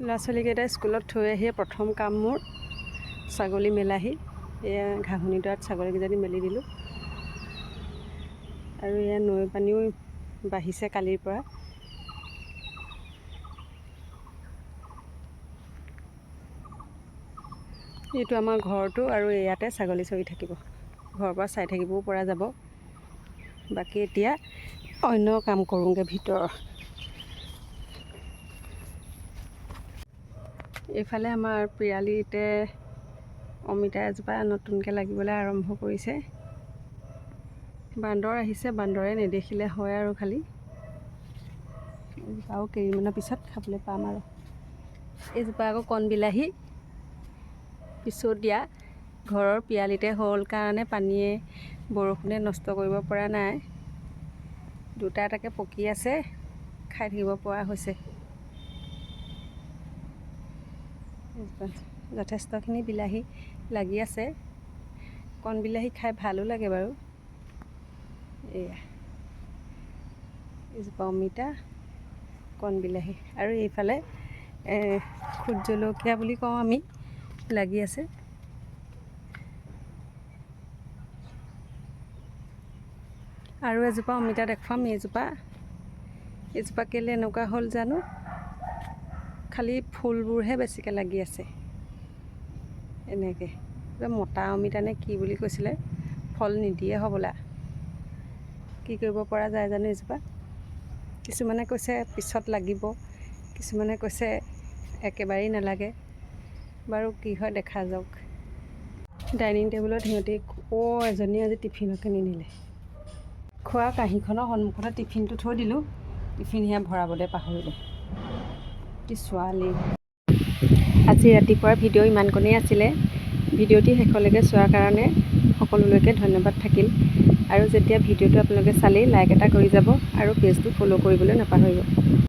ল'ৰা ছোৱালীকেইটা স্কুলত থৈ আহিয়ে প্ৰথম কাম মোৰ ছাগলী মেলাহি। এয়া ঘাঁহনিডৰাত ছাগলীকেইজনী মেলি দিলোঁ। আৰু এয়া নৈ পানীও বাঢ়িছে কালিৰ পৰা। এইটো আমাৰ ঘৰটো, আৰু ইয়াতে ছাগলী চৰি থাকিব। ঘৰৰ পৰা চাই থাকিবও পৰা যাব। বাকী এতিয়া অন্য কাম কৰোঁগৈ ভিতৰৰ। এইফালে আমাৰ পিৰালিতে অমিতা এজোপা নতুনকৈ লাগিবলৈ আৰম্ভ কৰিছে। বান্দৰ আহিছে, বান্দৰে নেদেখিলে হয় আৰু খালি আৰু কেইদিনমানৰ পিছত খাবলৈ পাম আৰু। এইজোপা আকৌ কণ বিলাহী পিছত দিয়া ঘৰৰ পিৰালিতে হ'ল কাৰণে পানীয়ে বৰষুণে নষ্ট কৰিব পৰা নাই। দুটা এটাকে পকি আছে, খাই থাকিব পৰা হৈছে। যথেষ্টখিনি বিলাহী লাগি আছে। কণ বিলাহী খাই ভালো লাগে বাৰু। এয়া এজোপা অমিতা, কণ বিলাহী, আৰু এইফালে খুদ জলকীয়া বুলি কওঁ আমি, লাগি আছে। আৰু এজোপা অমিতা দেখুৱাম। এইজোপা কেলৈ এনেকুৱা হ'ল জানো, খালি ফুলবোৰহে বেছিকৈ লাগি আছে। এনেকৈ মতা অমিতা নে কি বুলি কৈছিলে, ফল নিদিয়ে হ'বলা। কি কৰিব পৰা যায় জানো এজোপা। কিছুমানে কৈছে পিছত লাগিব, কিছুমানে কৈছে একেবাৰেই নালাগে। বাৰু কি হয় দেখা যাওক। ডাইনিং টেবুলত সিহঁতি এজনীয়ে আজি টিফিনকে নিনিলে। খোৱা কাঁহীখনৰ সন্মুখতে টিফিনটো থৈ দিলোঁ। টিফিন সেয়া ভৰাবলৈ পাহৰিলোঁ। কি ছোৱালী। আজি ৰাতিপুৱাৰ ভিডিঅ' ইমানকণেই আছিলে। ভিডিঅ'টি শেষলৈকে চোৱাৰ কাৰণে সকলোলৈকে ধন্যবাদ থাকিল। আৰু যেতিয়া ভিডিঅ'টো আপোনালোকে চালেই লাইক এটা কৰি যাব আৰু পেজটো ফ'ল' কৰিবলৈ নাপাহৰিব।